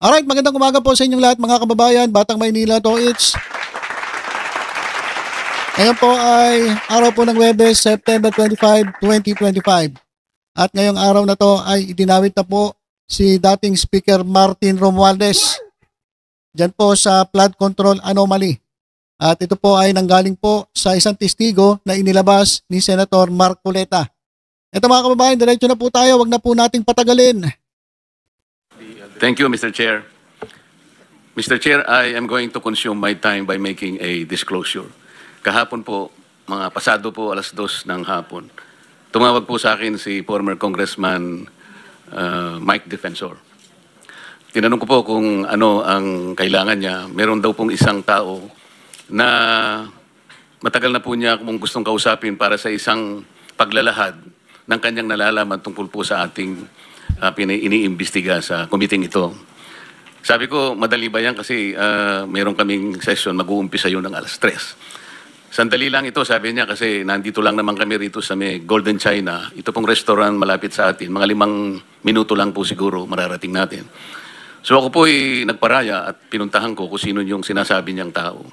Alright, magandang umaga po sa inyong lahat mga kababayan, Batang Maynila to it's. Ngayon po ay araw po ng Huwebes, September 25, 2025. At ngayong araw na to ay idinawit na po si dating Speaker Martin Romualdez dyan po sa flood control anomaly. At ito po ay nanggaling po sa isang testigo na inilabas ni Senator Mark Culeta. Ito mga kababayan, diretso na po tayo, wag na po nating patagalin. Thank you, Mr. Chair. Mr. Chair, I am going to consume my time by making a disclosure. Kahapon po, mga pasado po, 2:00 ng hapon, tumawag po sa akin si former Congressman Mike Defensor. Tinanong ko po kung ano ang kailangan niya. Meron daw pong isang tao na matagal na po niya kung gustong kausapin para sa isang paglalahad ng kanyang nalalaman tungkol po sa ating iniimbestiga sa committee ito. Sabi ko, madali ba yan kasi meron kaming session, mag-uumpisa yun ng 3:00. Sandali lang ito, sabi niya, kasi nandito lang naman kami rito sa may Golden China. Ito pong restaurant malapit sa atin. Mga 5 minuto lang po siguro mararating natin. So ako po ay nagparaya at pinuntahan ko kung sino yung sinasabi niyang tao.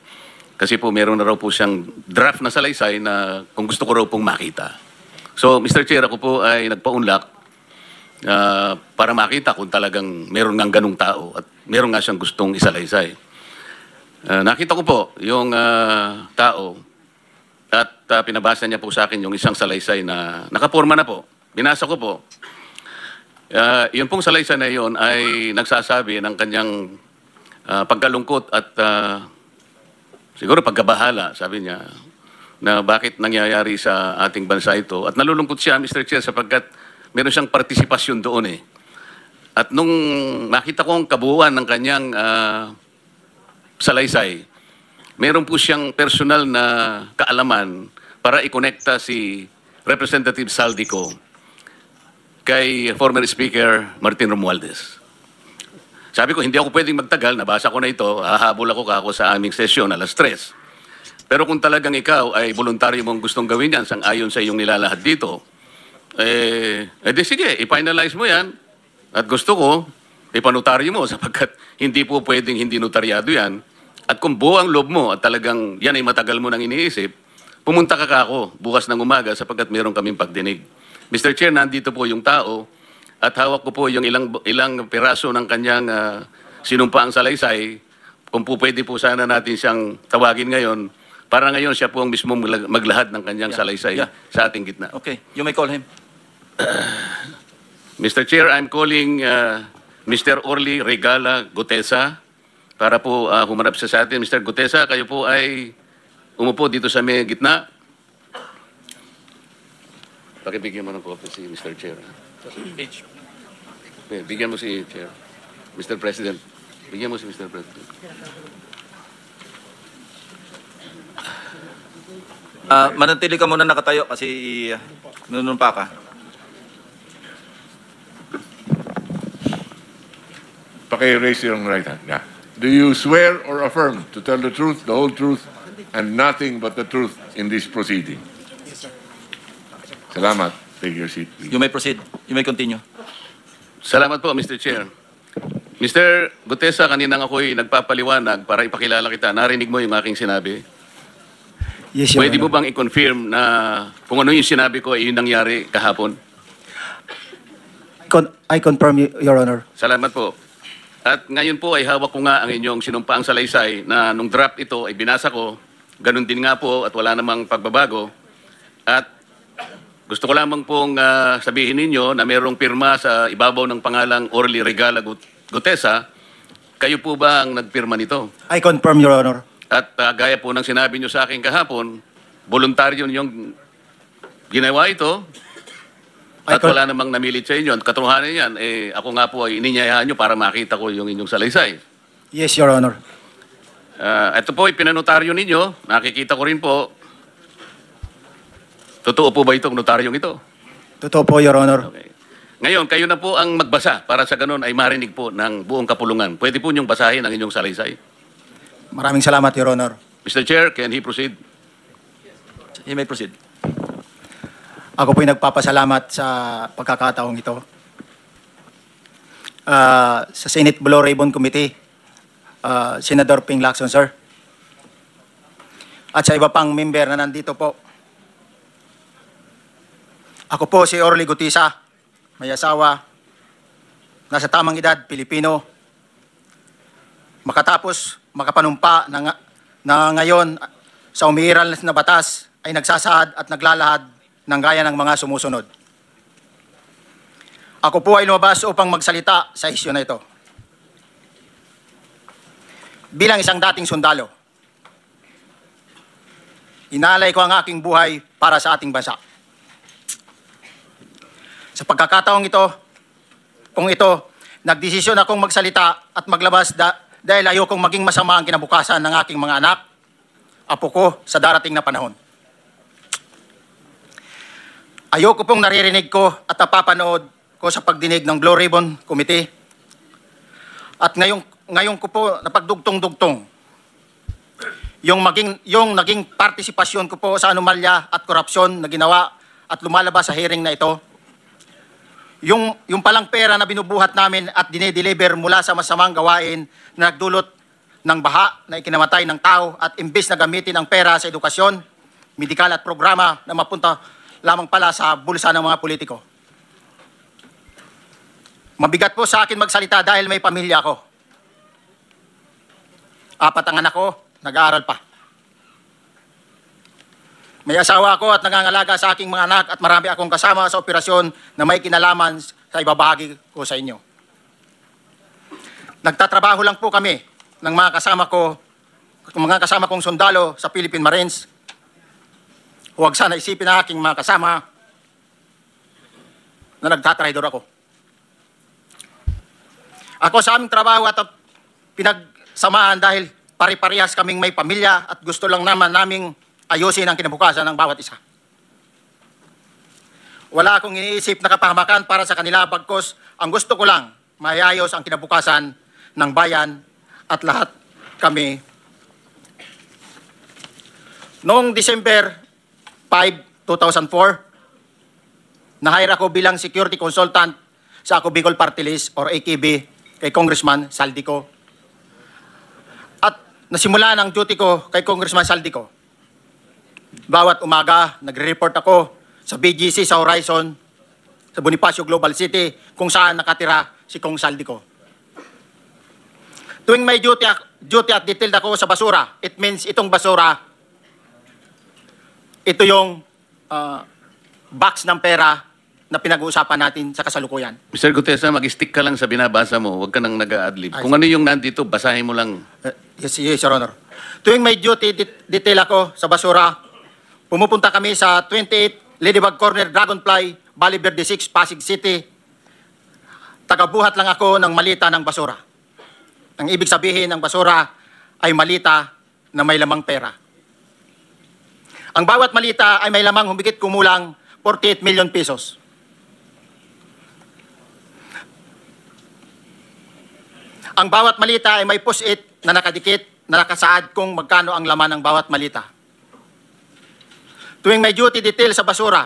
Kasi po meron na raw po siyang draft na salaysay na kung gusto ko raw pong makita. So Mr. Chair, ako po ay nagpaunlak para makita kung talagang meron ng ganung tao at meron nga siyang gustong isalaysay. Nakita ko po yung tao at pinabasa niya po sa akin yung isang salaysay na nakaporma na po. Binasa ko po. Yung pong salaysay na yun ay nagsasabi ng kanyang pagkalungkot at siguro pagkabahala, sabi niya, na bakit nangyayari sa ating bansa ito. At nalulungkot siya, Mr. Chair, sapagkat meron siyang partisipasyon doon eh. At nung makita ko ang kabuuan ng kanyang salaysay, meron po siyang personal na kaalaman para ikonekta si Representative Saldico kay former Speaker Martin Romualdez. Sabi ko, hindi ako pwedeng magtagal, nabasa ko na ito, hahabol ako sa aming sesyon 3:00. Pero kung talagang ikaw ay voluntaryo mong gustong gawin yan, sang-ayon sa iyong nilalahad dito, di sige, i-finalize mo yan. At gusto ko, ipanotaryo mo sapagkat hindi po pwedeng hindi notaryado yan. At kung buo ang loob mo at talagang yan ay matagal mo nang iniisip, pumunta ka ako bukas ng umaga sapagkat meron kaming pagdinig. Mr. Chair, nandito po yung tao at hawak ko po yung ilang piraso ng kanyang sinumpaang salaysay. Kung po pwede po sana natin siyang tawagin ngayon, para ngayon siya po ang mismo maglahad ng kanyang salaysay sa ating gitna. Okay, you may call him. Mr. Chair, I'm calling Mr. Orly Regala Gutesa para po humarap sa atin. Mr. Gutesa, kayo po ay umupo dito sa may gitna. Pakibigyan mo ng copy si Mr. Chair. Bigyan mo si Chair. Mr. President. Bigyan mo si Mr. President. Manatili ka muna nakatayo kasi nanunumpa ka. Paki-raise your right hand. Yeah. Do you swear or affirm to tell the truth, the whole truth, and nothing but the truth in this proceeding? Yes, sir. Salamat. Take your seat, please. You may proceed. You may continue. Salamat po, Mr. Chair. Mr. Gutesa, kaninang ako'y nagpapaliwanag para ipakilala kita. Narinig mo yung aking sinabi. Yes, Your Pwede mo Honor. bang i-confirm na kung ano yung sinabi ko ay yung nangyari kahapon? I confirm, Your Honor. Salamat po. At ngayon po ay hawak ko nga ang inyong sinumpaang salaysay na nung draft ito ay binasa ko. Ganun din nga po at wala namang pagbabago. At gusto ko lamang pong sabihin ninyo na mayroong pirma sa ibabaw ng pangalang Orly Regala Gutesa. Kayo po ba ang nagpirma nito? I confirm, Your Honor. At gaya po ng sinabi nyo sa akin kahapon, voluntaryo ninyong ginawa ito. At wala namang namilit sa inyo. At katotohanan yan, ako nga po ay ininyayahan nyo para makita ko yung inyong salaysay. Yes, Your Honor. Ito po ay pinanotaryo ninyo. Nakikita ko rin po. Totoo po ba itong notaryong ito? Totoo po, Your Honor. Okay. Ngayon, kayo na po ang magbasa para sa ganun ay marinig po ng buong kapulungan. Pwede po niyong basahin ang inyong salaysay. Maraming salamat, Your Honor. Mr. Chair, can he proceed? You may proceed. Ako po'y nagpapasalamat sa pagkakataong ito. sa Senate Blue Ribbon Committee, Senador Ping Lacson, sir. At sa iba pang member na nandito po. Ako po si Orly Gutisa, may asawa, nasa tamang edad, Pilipino. Makatapos makapanumpa na ngayon sa umiiral na batas ay nagsasaad at naglalahad ng gaya ng mga sumusunod. Ako po ay lumabas upang magsalita sa isyu na ito. Bilang isang dating sundalo, inaalay ko ang aking buhay para sa ating bansa. Sa pagkakataong ito, nagdesisyon akong magsalita at maglabas dahil ayokong maging masama ang kinabukasan ng aking mga anak, apo ko sa darating na panahon. Ayoko pong naririnig ko at napapanood ko sa pagdinig ng Blue Ribbon Committee. At ngayon ko po napagdugtong-dugtong yung naging partisipasyon ko po sa anomalya at korupsyon na ginawa at lumalabas sa hearing na ito. Yung palang pera na binubuhat namin at dinedeliver mula sa masamang gawain na nagdulot ng baha na ikinamatay ng tao at imbes na gamitin ang pera sa edukasyon, medikal at programa na mapunta lamang pala sa bulsa ng mga politiko. Mabigat po sa akin magsalita dahil may pamilya ako. 4 ang anak ko, nag-aaral pa. May asawa ako at nangangalaga sa aking mga anak at marami akong kasama sa operasyon na may kinalaman sa ibabahagi ko sa inyo. Nagtatrabaho lang po kami ng mga kasama kong sundalo sa Philippine Marines. Huwag sana isipin na aking mga kasama na nagtatraidor ako. Ako sa aming trabaho at pinagsamahan dahil pare-parehas kaming may pamilya at gusto lang naman naming ayusin ang kinabukasan ng bawat isa. Wala akong iniisip na kapahamakan para sa kanila bagkus ang gusto ko lang maayos ang kinabukasan ng bayan at lahat kami. Noong December 5, 2004, na-hire ako bilang security consultant sa Ako Bicol Party List or AKB kay Congressman Saldico. At nasimula ang duty ko kay Congressman Saldico. Bawat umaga, nagre-report ako sa BGC sa Horizon, sa Bonifacio Global City, kung saan nakatira si Kong Saldico. Tuwing may duty at detailed ako sa basura, it means itong basura, ito yung box ng pera na pinag-uusapan natin sa kasalukuyan. Mr. Gutesa, mag-stick ka lang sa binabasa mo. Huwag ka nang nag-a-adlib. Kung ano yung nandito, basahin mo lang. Yes, Your Honor. Tuwing may duty detail ako sa basura, pumupunta kami sa 28 Ladybug Corner, Dragonfly, Valle Verde 6, Pasig City. Tagabuhat lang ako ng malita ng basura. Ang ibig sabihin ng basura ay malita na may lamang pera. Ang bawat malita ay may lamang humigit kumulang 48 million pesos. Ang bawat malita ay may push-it na nakadikit na nakasaad kung magkano ang laman ng bawat malita. Tuwing may duty detail sa basura,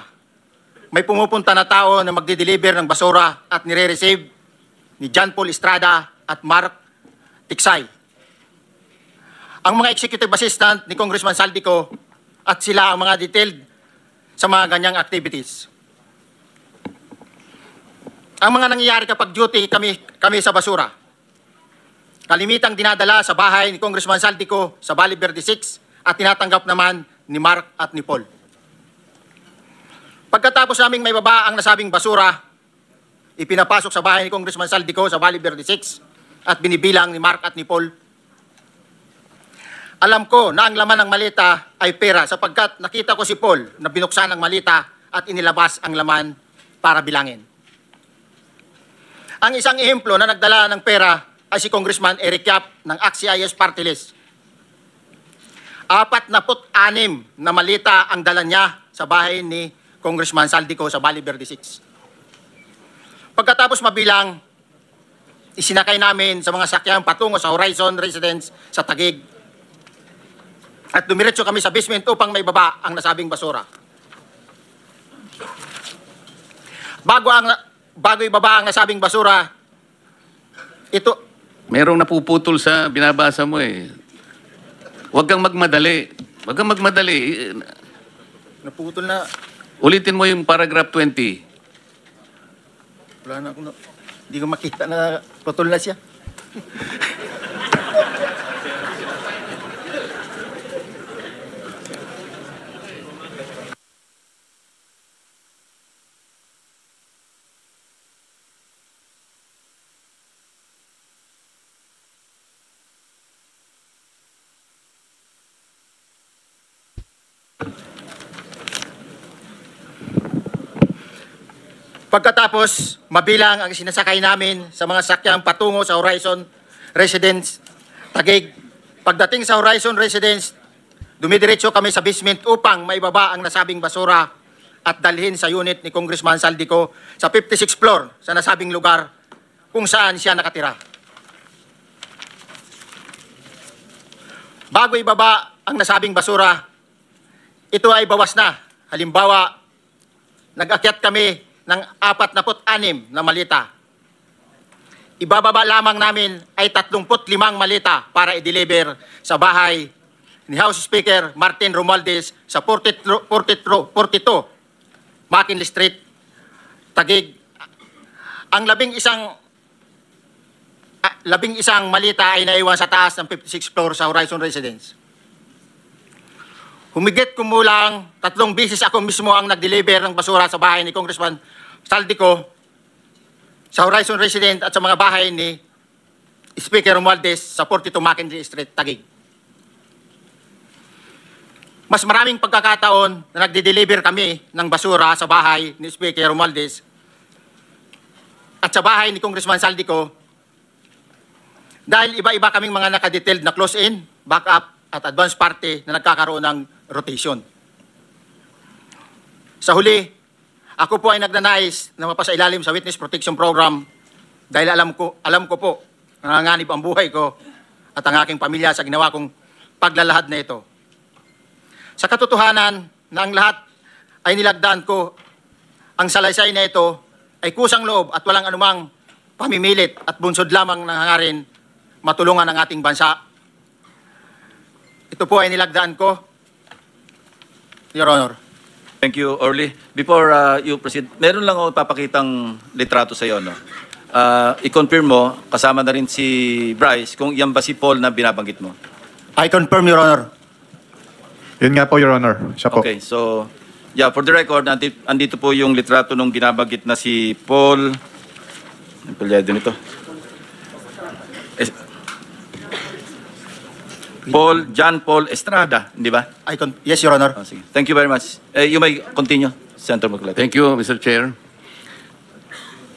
may pumupunta na tao na magde-deliver ng basura at nire-receive ni John Paul Estrada at Mark Tiksay. Ang mga executive assistant ni Congressman Saldico at sila ang mga detailed sa mga ganyang activities. Ang mga nangyayari kapag duty kami sa basura, kalimitang dinadala sa bahay ni Congressman Saldico sa Valle Verde 6 at tinatanggap naman ni Mark at ni Paul. Pagkatapos naming may baba ang nasabing basura, ipinapasok sa bahay ni Congressman Saldico sa Valle Verde 6 at binibilang ni Mark at ni Paul. Alam ko na ang laman ng malita ay pera sapagkat nakita ko si Paul na binuksan ang malita at inilabas ang laman para bilangin. Ang isang ehemplo na nagdala ng pera ay si Congressman Eric Yap ng AXIS Party List. 46 na malita ang dala niya sa bahay ni Congressman Saldico sa Valle Verde 6. Pagkatapos mabilang, isinakay namin sa mga sakyan patungo sa Horizon Residence sa Taguig. At dumiretso kami sa basement upang may baba ang nasabing basura. Bago ibaba ang nasabing basura, Ito, Merong napuputol sa binabasa mo eh. Huwag kang magmadali. Huwag kang magmadali. naputol na. Ulitin mo yung paragraph 20. Wala na akong, hindi ko makita na putol na siya. Pagkatapos, mabilang ang sinasakay namin sa mga sakyang patungo sa Horizon Residence, Taguig. Pagdating sa Horizon Residence, dumidiretso kami sa basement upang maibaba ang nasabing basura at dalhin sa unit ni Congressman Saldico sa 56th floor sa nasabing lugar kung saan siya nakatira. Bago ibaba ang nasabing basura, ito ay bawas na. Halimbawa, nag-akyat kami ng 46 na malita. Ibababa lamang namin ay 35 malita para i-deliver sa bahay ni House Speaker Martin Romualdez sa 42 McKinley Street, Taguig. Ang labing isang malita ay naiwan sa taas ng 56th floor sa Horizon Residence. Humigit kumulang 3 beses ako mismo ang nag-deliver ng basura sa bahay ni Congressman Saldico, sa Horizon Residence at sa mga bahay ni Speaker Romualdez sa 42 McKinley Street, Taguig. Mas maraming pagkakataon na nagde-deliver kami ng basura sa bahay ni Speaker Romualdez at sa bahay ni Congressman Saldico dahil iba-iba kaming mga nakadetailed na close-in, backup at advance party na nagkakaroon ng rotation. Sa huli, ako po ay nagnanais na mapasailalim sa Witness Protection Program dahil alam ko po nanganganib ang buhay ko at ang aking pamilya sa ginawa kong paglalahad na ito. Sa katotohanan na ang lahat ay nilagdaan ko, ang salaysay na ito ay kusang loob at walang anumang pamimilit at bunsod lamang ng hangarin matulungan ang ating bansa. Ito po ay nilagdaan ko, Your Honor. Thank you, Orly. Before you proceed, meron lang ako papakitang litrato sa iyo, no? I-confirm mo, kasama na rin si Bryce, kung yan ba si Paul na binabanggit mo. I confirm, Your Honor. Yun nga po, Your Honor. Siya po. Okay, so, yeah, for the record, andito po yung litrato nung binabanggit na si Paul. Ang pulyado nito. John Paul Estrada, di ba? Yes, Your Honor. Oh, sige. Thank you very much. You may continue, Senator Marcoleta. Thank you, Mr. Chair.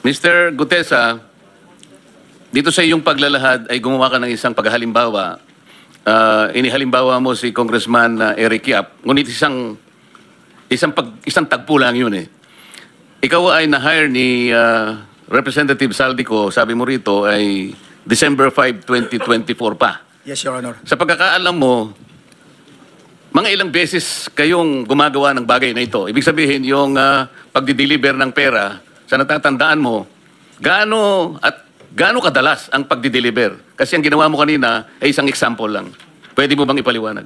Mr. Gutesa, dito sa iyong paglalahad ay gumawa ka ng isang paghalimbawa. Inihalimbawa mo si Congressman Eric Yap. Ngunit isang tagpo lang yun eh. Ikaw ay na-hire ni Representative Saldico, sabi mo rito, ay December 5, 2024 pa. Yes, Your Honor. Sa pagkakaalam mo, mga ilang beses kayong gumagawa ng bagay na ito. Ibig sabihin, yung pagdi-deliver ng pera, sa natatandaan mo, gaano kadalas ang pagdi-deliver? Kasi ang ginawa mo kanina ay isang example lang. Pwede mo bang ipaliwanag?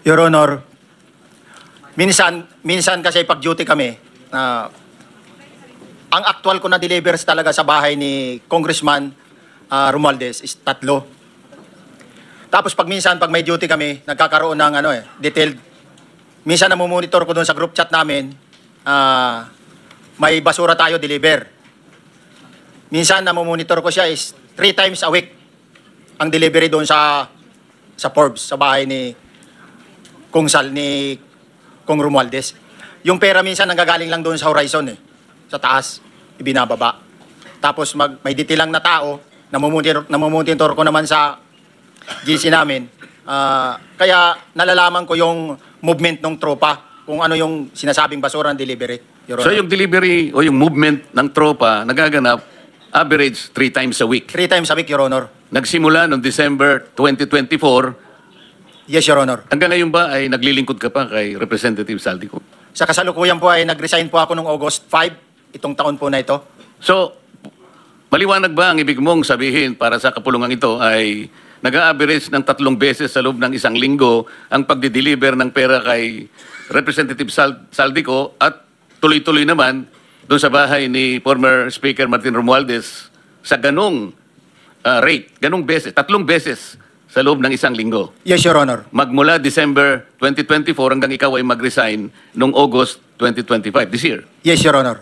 Your Honor, minsan kasi pag-duty kami, ang actual ko na delivers talaga sa bahay ni Congressman Romualdez is 3. Tapos pag may duty kami, nagkakaroon ng detailed. Minsan namumonitor ko doon sa group chat namin, may basura tayo deliver. Minsan namumonitor ko siya is 3 times a week ang delivery doon sa Forbes, sa bahay ni Kung Romualdez. Yung pera minsan nanggagaling lang doon sa Horizon sa taas, ibinababa. Tapos may detail lang na tao, namumonitor ko naman sa GC namin. Kaya nalalaman ko yung movement ng tropa, kung ano yung sinasabing basura ng delivery. Your So Honor. yung delivery o yung movement ng tropa nagaganap average 3 times a week. 3 times a week, Your Honor. Nagsimula noong December 2024, Yes, Your Honor. hanggang ngayon ba ay naglilingkod ka pa kay Representative Saldico? Sa kasalukuyan po ay nag-resign po ako noong August 5, itong taon po na ito. So, Maliwanag ba ang ibig mong sabihin para sa kapulungan ito ay nag-a-average ng 3 beses sa loob ng 1 linggo ang pagdi-deliver ng pera kay Representative Saldico at tuloy-tuloy naman doon sa bahay ni former Speaker Martin Romualdez sa ganong rate, ganong beses, 3 beses sa loob ng 1 linggo. Yes, Your Honor. Magmula December 2024 hanggang ikaw ay mag-resign noong August 2025, this year. Yes, Your Honor.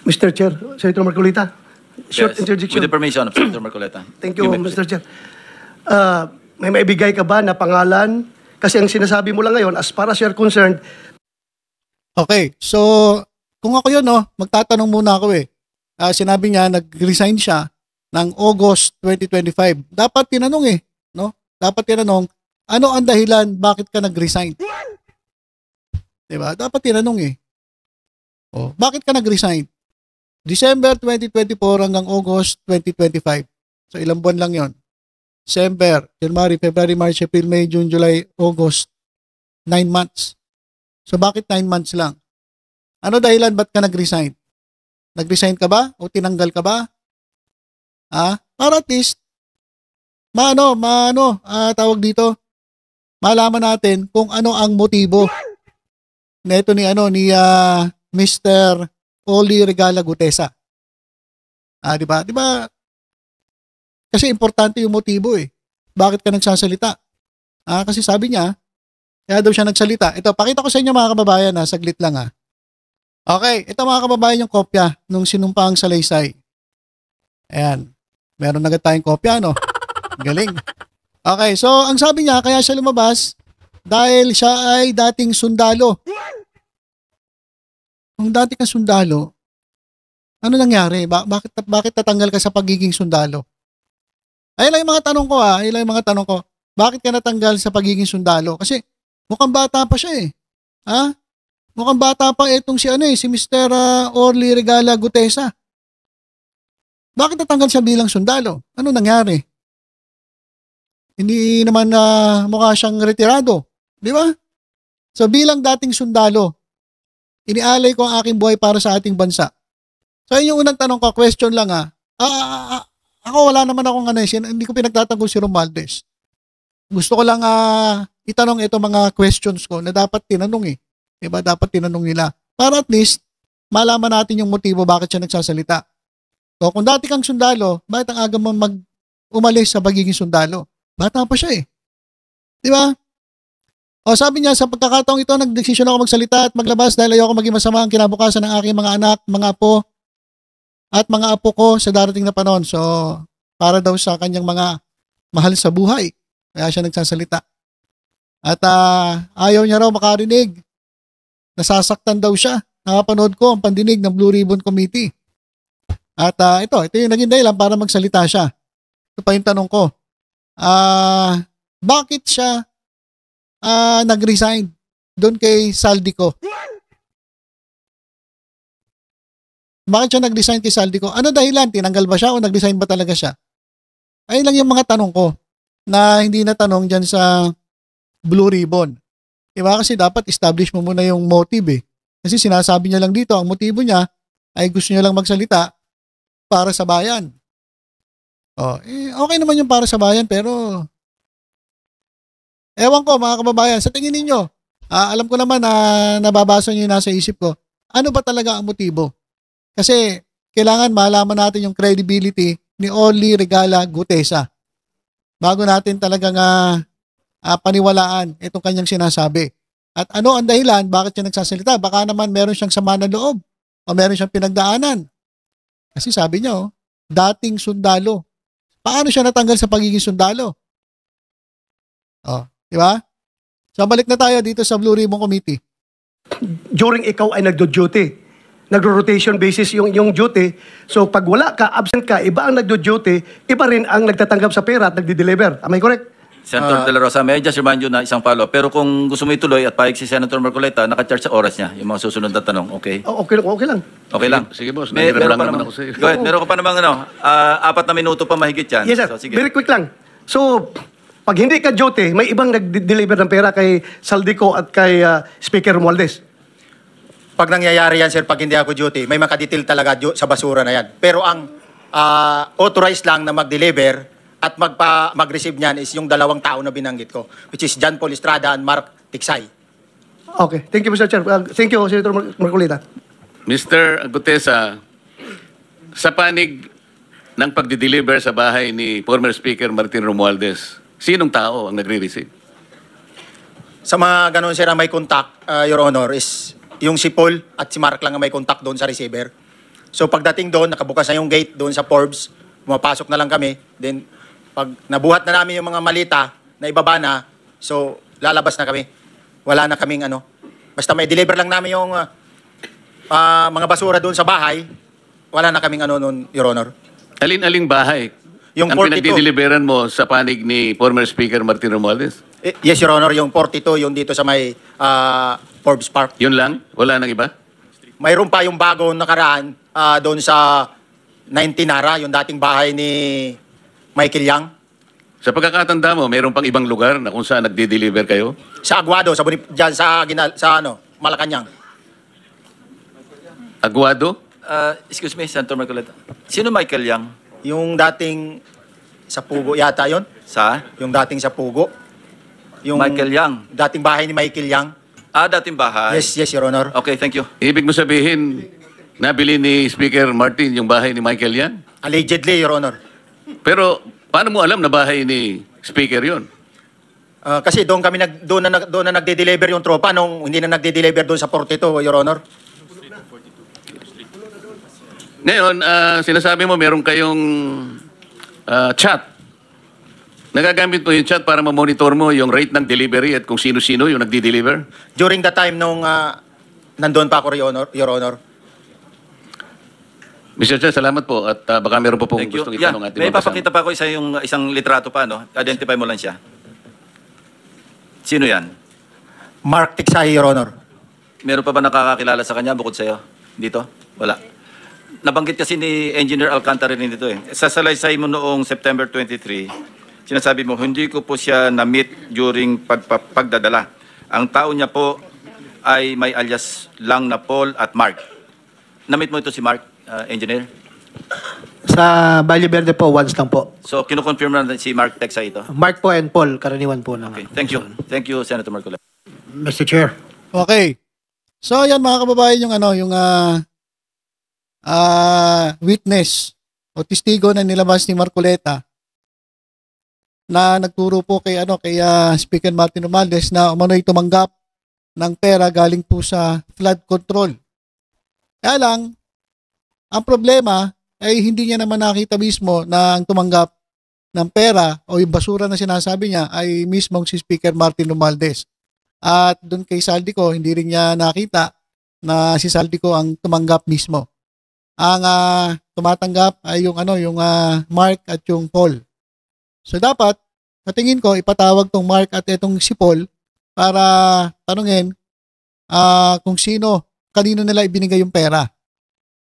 Mr. Chair, Senator Marcolita, short Yes, interjection. with the permission of Senator Marcoleta. Thank you, may Mr. Chair. May maibigay ka ba na pangalan? Kasi ang sinasabi mo lang ngayon, as far as you're concerned, Okay, so kung ako yun, no, magtatanong muna ako eh. Sinabi niya, nag-resign siya ng August 2025. Dapat tinanong eh, no? Dapat tinanong, ano ang dahilan bakit ka nag-resign? Diba? Dapat tinanong eh. Oh, bakit ka nag-resign? December 2024 hanggang August 2025. So ilang buwan lang yon. December, January, February, March, April, May, June, July, August. 9 months. So bakit 9 months lang? Ano dahilan ba't ka nag-resign? Nag-resign ka ba? O tinanggal ka ba? Para at least, tawag dito, malaman natin kung ano ang motibo neto ni Mr. Oli Regala Gutesa. Di ba? Di ba? Kasi importante yung motibo eh. Bakit ka nagsasalita? Kasi sabi niya, kaya daw siya nagsalita. Ito, pakita ko sa inyo mga kababayan saglit lang Okay, ito mga kababayan yung kopya nung sinumpang salaysay. Ayan. Meron agad tayong kopya, no? Galing. Okay, so ang sabi niya, kaya siya lumabas dahil siya ay dating sundalo. Kung dati kang sundalo, ano nangyari? Bakit tatanggal ka sa pagiging sundalo? Ayun lang yung mga tanong ko Ayun lang yung mga tanong ko. Bakit ka natanggal sa pagiging sundalo? Kasi mukhang bata pa siya eh. Mukhang bata pa itong si Mr. Orly Regala Gutesa. Bakit natanggal siya bilang sundalo? Ano nangyari? Hindi naman mukha siyang retirado. Di ba? So bilang dating sundalo, inialay ko ang aking buhay para sa ating bansa. So yun yung unang tanong ko, question lang ako wala naman akong hindi ko pinagtatanggol si Romualdez. Gusto ko lang itanong ito mga questions ko na dapat tinanong eh. Diba? Dapat tinanong nila. Para at least, malaman natin yung motibo bakit siya nagsasalita. So kung dati kang sundalo, bakit ang aga mo umalis sa pagiging sundalo? Bata pa siya eh. Diba? O sabi niya, sa pagkakataong ito, nagdesisyon ako magsalita at maglabas dahil ayoko maging masama ang kinabukasan ng aking mga anak, mga apo, at mga apo ko sa darating na panahon. So, para daw sa kanyang mga mahal sa buhay. Kaya siya nagsasalita. At ayaw niya raw makarinig. Nasasaktan daw siya. Nakapanood ko ang pandinig ng Blue Ribbon Committee. At ito yung naging dahilan para magsalita siya. Ito pa yung tanong ko. Bakit siya nag-resign doon kay Saldico? Bakit siya nag-resign kay Saldico? Ano dahilan? Tinanggal ba siya o nag-resign ba talaga siya? Ayun lang yung mga tanong ko na hindi na tanong dyan sa Blue Ribbon. Diba? Kasi dapat establish mo muna yung motive eh. Kasi sinasabi niya lang dito, ang motibo niya ay gusto niya lang magsalita para sa bayan. Okay naman yung para sa bayan pero ewan ko mga kababayan, sa tingin ninyo, alam ko naman na nababasa niyo yung nasa isip ko, ano ba talaga ang motibo? Kasi kailangan malaman natin yung credibility ni Orly Regala Gutesa bago natin talagang paniwalaan itong kanyang sinasabi. At ano ang dahilan bakit siya nagsasalita? Baka naman meron siyang sama ng loob o meron siyang pinagdaanan. Kasi sabi niya, dating sundalo. Paano siya natanggal sa pagiging sundalo? Di ba? So balik na tayo dito sa Blue Ribbon Committee. during ikaw ay nagdo-duty, nagro-rotation basis yung duty. So pag wala ka, absent ka, iba ang nagdo-duty, iba rin ang nagtatanggap sa pera at nagdi-deliver. Am I correct? Senator De La Rosa, may I just remind you na isang follow. Pero kung gusto mo ituloy at pahig si Senator Marcoleta, naka-charge sa oras niya yung mga susunod na tanong. Okay? Okay lang. Okay lang. Sige, boss. Meron Nahiram lang pa naman namang- ako sa iyo. Go ahead. Meron ka pa namang 4 na minuto pa mahigit yan. Yes, sir. So, sige. Very quick lang. So, pag hindi ka duty, may ibang nag-deliver ng pera kay Saldico at kay Speaker Romualdez. Pag nangyayari yan, sir, pag hindi ako duty, may makadetail talaga sa basura na yan. Pero ang authorized lang na mag-deliver at mag-receive niyan is yung dalawang tao na binanggit ko, which is John Paul Estrada and Mark Tiksay. Okay. Thank you, Mr. Chair. Thank you, Senator Marcolita. Mr. Gutesa, sa panig ng pagdi-deliver sa bahay ni former Speaker Martin Romualdez, sinong tao ang nagre-receive? Sa mga ganun, sir, ang may contact, Your Honor, is yung si Paul at si Mark lang ang may contact doon sa receiver. So pagdating doon, nakabukas na yung gate doon sa Forbes, pumapasok na lang kami. Then pag nabuhat na namin yung mga malita na ibaba na, so lalabas na kami. Wala na kaming ano. Basta may deliver lang namin yung mga basura doon sa bahay, wala na kaming ano noon, Your Honor. Alin-aling bahay Yung ang 42. pinagdi-deliveran mo sa panig ni former Speaker Martin Romualdez? Yes, Your Honor, yung 42, yung dito sa may Forbes Park. Yun lang? Wala nang iba? Mayroon pa yung bagong nakaraan doon sa 19 Nara, yung dating bahay ni Michael Yang. Sa pagkakatanda mo, mayroon pang ibang lugar na kung saan nagdi-deliver kayo? Sa Aguado, dyan sa Malacanang. Aguado? Excuse me, Senator Marcoleta. Sino Michael Yang? Yung dating sa Pugo yata yon. Sa? Yung dating sa Pugo. Yung Michael Yang. dating bahay ni Michael Yang. Dating bahay. Yes, Your Honor. Okay, thank you. Ibig mo sabihin, nabili ni Speaker Martin yung bahay ni Michael yan? Allegedly, Your Honor. Pero paano mo alam na bahay ni Speaker yon? Kasi doon na nagde-deliver yung tropa nung hindi na nagde-deliver doon sa 42, Your Honor. Ngayon, sinasabi mo meron kayong chat. Nagagamit mo yung chat para ma-monitor mo yung rate ng delivery at kung sino-sino yung nagdi-deliver? During the time nung nandoon pa ako, Your Honor. Mr. Chair, salamat po at baka meron po pong Thank you. gustong Yeah, itanong ating may mga kasama. papakita pa ako isang litrato pa, no? Identify mo lang siya. Sino yan? Mark Tiksay, Your Honor. Meron pa ba nakakakilala sa kanya bukod sa'yo? Dito? Wala. Nabanggit kasi ni Engineer Alcantara rin dito eh. Sa salaysay mo noong September 23, sinasabi mo, hindi ko po siya na-meet during pagdadala. Ang tao niya po ay may alias lang na Paul at Mark. Na-meet mo ito si Mark, Engineer? Sa Valle Verde po, once lang po. So, kinukonfirm na si Mark Texa ito? Mark po and Paul, karaniwan po naman. Okay, thank you. Thank you, Senator Marcoleta. Mr. Chair. Okay. So, yan mga kababayan, yung witness o testigo na nilabas ni Marcoleta na nagturo po kay Speaker Martin Romualdez na umano'y tumanggap ng pera galing po sa flood control. Kaya lang, ang problema ay hindi niya naman nakita mismo na ang tumanggap ng pera o yung basura na sinasabi niya ay mismong si Speaker Martin Romualdez. At doon kay Saldico, hindi rin niya nakita na si Saldico ang tumanggap mismo. Ang tumatanggap ay yung Mark at yung Paul. So dapat, patingin ko, ipatawag tong Mark at itong si Paul para tanungin kung kanino nila ibinigay yung pera.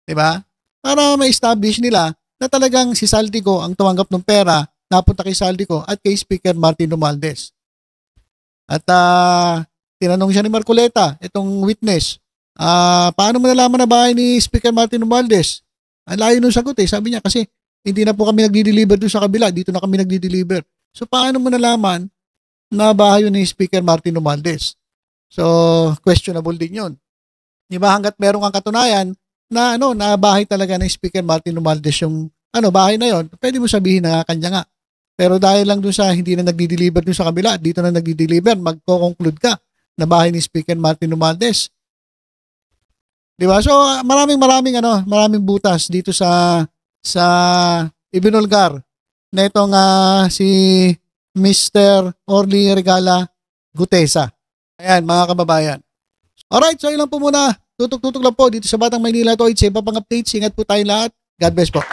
Diba? Para ma-establish nila na talagang si Saldico ang tumanggap ng pera, napunta kay Saldico at kay Speaker Martin Romualdez. At tinanong siya ni Marcoleta, itong witness, paano mo nalaman na bahay ni Speaker Martin Romualdez? Ang layo nung sagot eh. Sabi niya kasi hindi na po kami nagdi-deliver doon sa kabila. Dito na kami nagdi-deliver. So paano mo nalaman na bahay yun ni Speaker Martin Romualdez? So questionable din yun. Diba hanggat meron kang katunayan na na bahay talaga ni Speaker Martin Romualdez yung bahay na yon, pwede mo sabihin na kanya nga. Pero dahil lang doon sa hindi na nagdi-deliver doon sa kabila, dito na nagdi-deliver, magko-conclude ka na bahay ni Speaker Martin Romualdez. Diba? So maraming butas dito sa ibinulgar na itong si Mr. Orly Regala Gutesa. Ayan mga kababayan. Alright, so ilan po muna. Tutok-tutok lang po dito sa Batang Maynila. Ito ay Seba pang updates. Ingat po tayong lahat. God bless po.